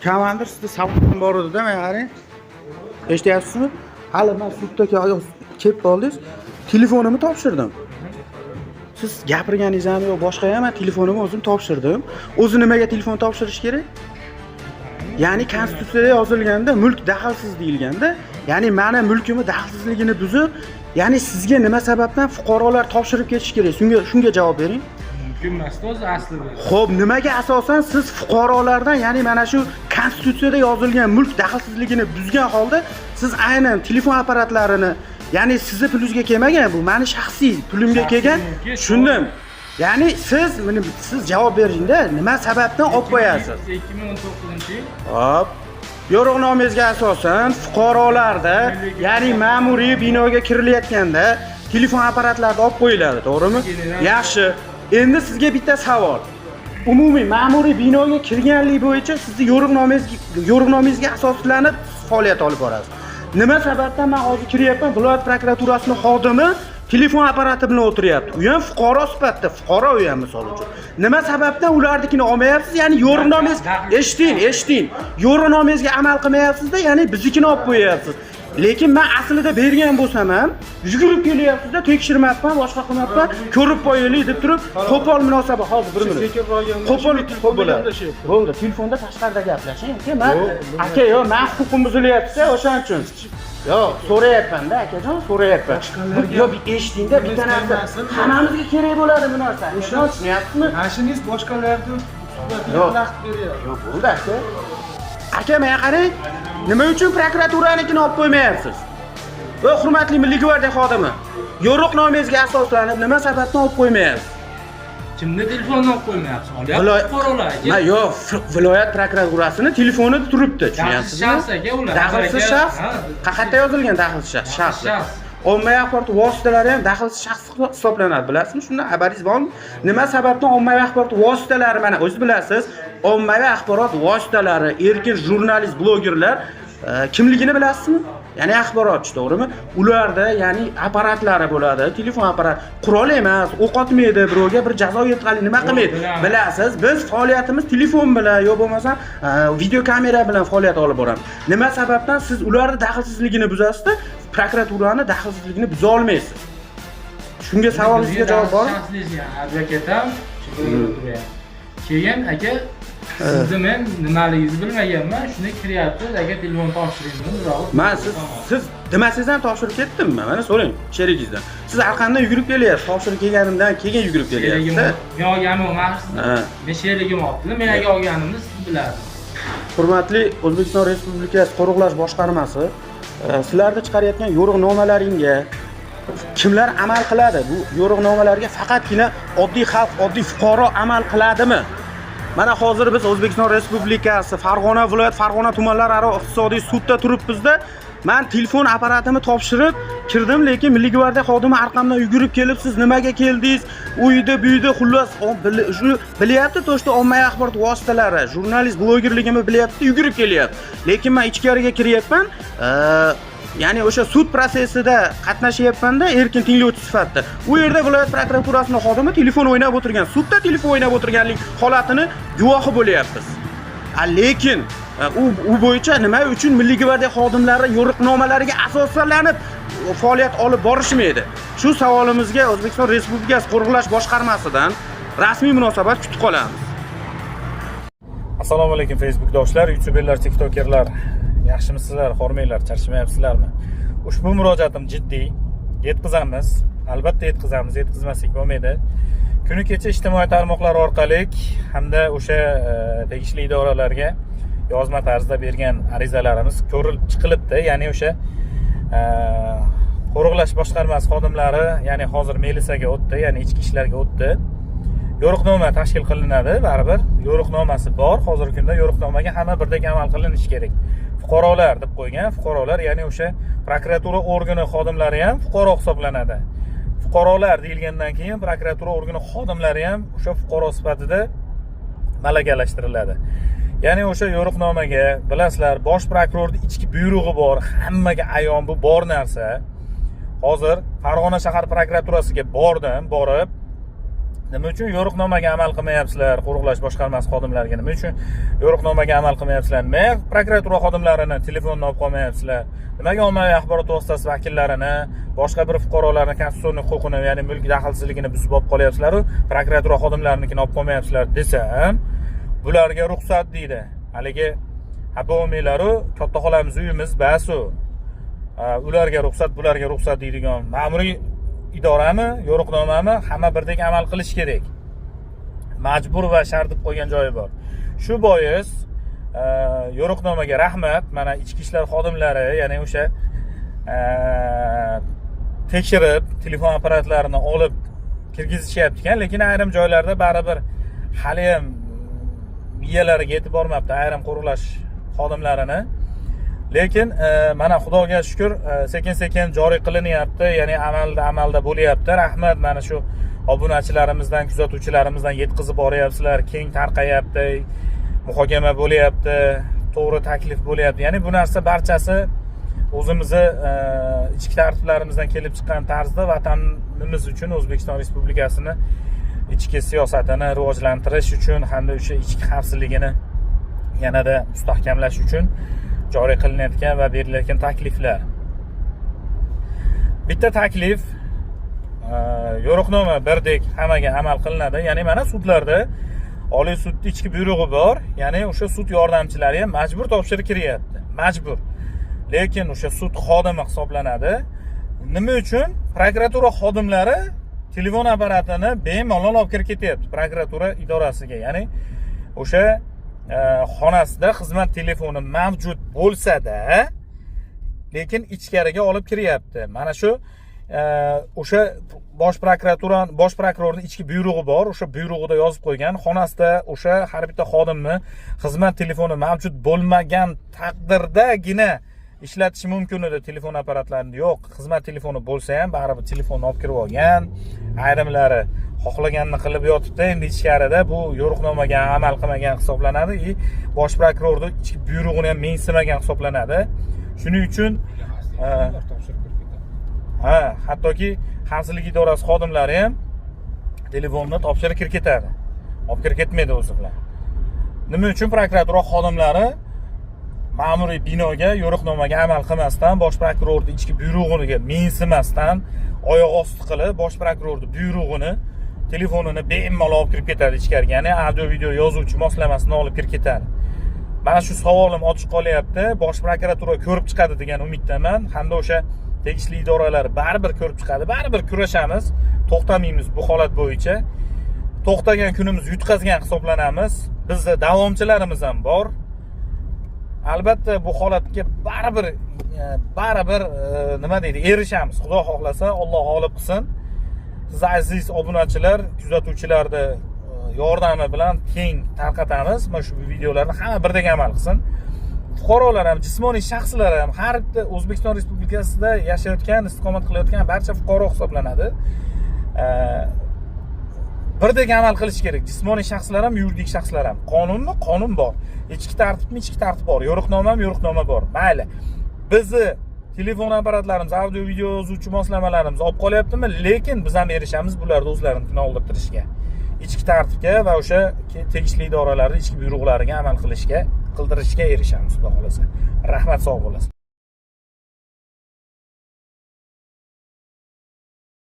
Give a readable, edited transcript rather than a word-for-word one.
komandir sizda savol bor edi-da, men qarang. Eshityapsizmi? Hali men sudda kelib qoldingiz. Telefonimni topshirdim. Siz gapirganingiz ham yo'q, boshqa ham men telefonimni o'zim topshirdim. O'zi nimaga telefon topshirish kerak? Ya'ni konstitutsiyada yozilganda mulk daxlsiz deyilganda, ya'ni meni mulkimni daxlsizligini buzib, ya'ni sizga nima sababdan fuqarolar topshirib ketish kerak? Shunga javob bering. Mumkin emas o'zi aslida. Xo'p, nimaga asosan siz fuqarolardan, ya'ni mana shu konstitutsiyada yozilgan mulk daxlsizligini buzgan holda siz aynan telefon apparatlarini, ya'ni sizni pulingizga kelmagan bu, meni shaxsiy pulimga kelgan. Tushundim. Ya'ni siz javob beringda, nima sababdan olib qo'yasiz? 2019-yil. Hop. Yo'riqnomangizga asosan fuqarolarda, ya'ni ma'muriy binoga kirilayotganda telefon apparatlarni olib qo'yiladi, to'g'rimi? Yaxshi. Endi sizga bitta savol. Umumiy ma'muriy binoga kirganlik bo'yicha sizni yo'riqnomangizga asoslanib faoliyat olib borasiz. Nima sababdan men hozir kiryapman, viloyat prokuraturasining xodimi telefon apparati bilan o'tiryapti. U ham fuqaro sifatida, fuqaro u ham misol uchun. Nima sababdan ularnikini olmayapsiz? Ya'ni yo'riqnomangiz eshiting. Yo'riqnomangizga amal qilmayapsiz-da, ya'ni biznikini olib qo'yapsiz. Lekin men aslida bergan bo'lsam ham, yugurib kelyapsiz-da, tekshirmayapman, boshqa qilmayapman, ko'rib qo'yaylik deb turib, qo'pol munosabat hozir 1 minut. Qo'pol bo'ladi. Bo'ldi, telefonda tashqarida gaplashing. Aka, yo'q, men huquqim buzilyapti-da, o'shaning uchun. Yo'q, so'rayapman-da, akajon, so'rayapman. Yo'q, eshitingda bitta narsa hammamizga kerak bo'ladi bu narsa. Tushunyapsizmi? Mashinangiz boshqalarga vaqt beryapti. Yo'q, bo'ldi aka. Aka, menga qarang. Nima uchun prokuraturanikini olib qo'ymayapsiz? Ey, hurmatli Milliy gvardiya xodimi, yo'riqnomangizga asoslanib nima sababdan olib qo'ymayapsiz? Kimni telefonini olib qo'ymayapsiz? Olyapti fuqarolar. Yo'q, viloyat prokuraturasining telefoni turibdi, tushunyapsizmi? Shaxs aka ular. Daxlsiz shaxs. Qayerda yozilgan daxlsiz shaxs? Ommaviy axborot vositalari ham daxlsiz shaxs hisoblanadi, bilasizmi? Shundan xabaringiz bormi? Nima sababdan ommaviy axborot vositalari, mana o'zingiz bilasiz, ommaviy axborot vositalari, erkin jurnalist, blogerlar kimligini bilasizmi? Ya'ni axborotchi, to'g'rimi? Ularda ya'ni apparatlari bo'ladi, telefon apparat, qurol emas, o'q otmaydi, birovga bir jazo yetkazadi, nima qilmaydi? Bilasiz, biz faoliyatimiz telefon bilan yo bo'lmasa video kamera bilan faoliyat olib boramiz. Nima sababdan siz ularning daxlsizligini buzasiz-da, prokuraturani daxlsizligini buza olmaysiz? Shunga savolingizga javob bormi? Advokatam keyin aka sizni men nimaligingizni bilmaganman, shuni kiryapsiz, aka telefon topshiring. Men siz demasizdan topshirib ketdimmi? Mana so'rang sherigingizdan. Siz har qanday yugurib kelyapsiz, topshirib kelganimdan keyin yugurib kelyapsiz. Men olganim maqsadda. Men sherigim olibdi, men aka olganimni siz bilasiz. Hurmatli O'zbekiston Respublikasi Qo'riqlash boshqarmasi, sizlarni chiqarayotgan yo'riqnomalaringga kimlar amal qiladi? Bu yo'riqnomalarga faqatgina oddiy xalq, oddiy fuqaro amal qiladimi? Mana hozir biz O'zbekiston Respublikasi Farg'ona viloyat, Farg'ona tumanlararo iqtisodiy sudda turibmiz-da. Men telefon apparatimni topshirib kirdim, lekin Milliy gvardiya xodimi orqamdan yugurib kelib, siz nimaga keldingiz? Uyda, buyda, xullas, shu bilyapti, to'shda ommaviy axborot vositalari, jurnalist, blogerligimni bilyapti, yugurib kelyapti. Lekin men ichkariga kiryapman, ya'ni o'sha sud prosesida qatnashyapman-da, erkin tinglovchi sifatida. U yerda viloyat prokuraturasining xodimi telefon o'ynab o'tirgan, sudda telefon o'ynab o'tirganlik holatini guvohi bo'lyapmiz. Lekin u bo'yicha nima uchun Milliy gvardiya xodimlari yo'riqnomalariga asoslanib faoliyat olib borishmaydi? Shu savolimizga O'zbekiston Respublikasi Qo'riqlash boshqarmasidan rasmiy munosabat kutib qolamiz. Assalomu alaykum Facebookdoshlar, YouTuberlar, TikTokerlar. Yaxshimisizlar, xormanglar, charchamayapsizlarmi? Ushbu murojaatim jiddiy. Yetkazamiz, albatta yetkazamiz, yetkazmaslik bo'lmaydi. Kuni kecha ijtimoiy tarmoqlar orqali hamda o'sha tegishli idoralarga yozma tarzda bergan arizalarimiz ko'rilib chiqilibdi. Ya'ni o'sha qo'riqlash boshqarmasi xodimlari, ya'ni hozir militsiyaga o'tdi, ya'ni ichki ishlarga o'tdi. Yo'riqnoma tashkil qilinadi, baribir yo'riqnomasi bor. Hozirgi kunda yo'riqnomaga hamma birdek amal qilinishi kerak. Fuqarolar deb qo'ygan, fuqarolar, ya'ni o'sha prokuratura organi xodimlari ham fuqaro hisoblanadi. Fuqarolar deyilgandan keyin prokuratura organi xodimlari ham o'sha fuqaro sifatida malakalashtiriladi. Ya'ni o'sha yo'riqnomaga, bilasizlar, bosh prokurorning ichki buyrug'i bor, hammaga ayon bu bor narsa. Hozir Farg'ona shahar prokuraturasiga borib, Nima uchun yo'riqnomaga amal qilmayapsizlar? Qo'riqlash boshqarmasi xodimlariga nima uchun yo'riqnomaga amal qilmayapsizlar? Nimaga prokuratura xodimlarini telefonini olib qolmayapsizlar? Nimaga ommaviy axborot vositasi vakillarini, boshqa bir fuqarolarni konstitutsion huquqini, ya'ni mulk daxlsizligini buzib olib qolyapsizlar-ku, prokuratura xodimlarinikini olib qolmayapsizlar desam, bularga ruxsat deydi. Haligi bo'lmaylaru, katta xolamiz uyimiz basu. Ularga ruxsat, bularga ruxsat deydigan ma'muriy idorami, yo'riqnomami hamma birdek amal qilish kerak. Majbur va shart deb qo'ygan joyi bor. Shu bois yo'riqnomaga rahmat. Mana ichki ishlar xodimlari, ya'ni o'sha tekshirib, telefon apparatlarini olib kirgizishyapti ekan, lekin ayrim joylarda baribir hali ham miyalariga yetib bormabdi ayrim qo'riqlash xodimlarini. Lekin mana Xudoga shukr, sekin-sekin joriy qilinyapti, ya'ni amalda bo'lyapti. Rahmat, mana shu obunachilarimizdan, kuzatuvchilarimizdan yetkazib boryapsizlar, keng tarqayapti, muhokama bo'lyapti, to'g'ri taklif bo'lyapti. Ya'ni bu narsa barchasi o'zimizni ichki tartiblarimizdan kelib chiqqan tarzda vatanimiz uchun, O'zbekiston Respublikasini ichki siyosatini rivojlantirish uchun hamda o'sha ichki xavfsizligini yanada mustahkamlash uchun joriy qilinayotgan va berilayotgan takliflar. Bitta taklif, yo'riqnoma birdek hammaga amal qilinadi. Ya'ni mana sudlarda Oliy sudning ichki buyrug'i bor, ya'ni o'sha sud yordamchilari ham majbur topshiriq kiryapti. Majbur. Lekin o'sha sud xodimi hisoblanadi. Nima uchun? Prokuratura xodimlari telefon apparatini bemalol olib kirib ketyapti prokuratura idorasiga. Ya'ni o'sha xonasida xizmat telefoni mavjud bo'lsa-da, lekin ichkariga olib kiryapti. Mana shu o'sha bosh prokurorning ichki buyrug'i bor, o'sha buyrug'ida yozib qo'ygan, xonasida o'sha har bitta xodimni xizmat telefoni mavjud bo'lmagan taqdirdagina ishlatish mumkin edi telefon apparatlarini. Yo'q, xizmat telefoni bo'lsa ham baribir telefonni olib kirib olgan. Ayrimlari xohlaganini qilib yotibdi. Endi ichkarida bu yo'riqnomaga amal qilmagan hisoblanadi, bosh prokurorning ichki buyrug'ini ham mensimagan hisoblanadi. Shuning uchun hattoki xavfsizlik idorasi xodimlari ham telefonni topshirib kirib ketadi. Olib kirib ketmaydi o'zi bilan. Nima uchun prokuratura xodimlari ma'muriy binoga yo'riqnomaga amal qilmasdan, bosh prokurorning ichki buyrug'iga mensimasdan oyoq osti qilib, bosh prokurorning buyrug'ini, telefonini bemalol olib kirib ketadi ichkariga. Ya'ni audio video yozuvchi moslamasini olib kirib ketadi. Mana shu savolim ochiq qolyapti. Bosh prokuratura ko'rib chiqadi degan umiddaman, hamda o'sha tegishli idoralar baribir ko'rib chiqadi. Baribir kurashamiz, to'xtamaymiz bu holat bo'yicha. To'xtagan kunimiz yutqazgan hisoblanamiz. Bizda davomchilarimiz ham bor. Albatta bu holatga baribir nima deydi, erishamiz. Xudo xohlasa, Alloh g'olib qilsin. Siz aziz obunachilar, kuzatuvchilarni yordami bilan keng tarqatamiz. Mana shu videolarni hamma birdek amal qilsin. Fuqarolar ham, jismoniy shaxslar ham, har bitta O'zbekiston Respublikasida yashayotgan, istiqomat qilayotgan barcha fuqaro hisoblanadi. Birdek amal qilish kerak. Jismoniy shaxslar ham, yuridik shaxslar ham. Qonunni qonun bor. Ichki tartibni ichki tartib bor. Yo'riqnoma ham yo'riqnoma bor. Mayli. Bizni telefon apparatlarimiz, audio video yozuvchi moslamalarimiz olib qolyaptimi? Lekin biz ham erishamiz bularni o'zlarini oldirtirishga. Ichki tartibga va o'sha tegishli idoralarning ichki buyruqlariga amal qildirishga erishamiz, xudo xolasa. Rahmat, sog' bo'lasiz.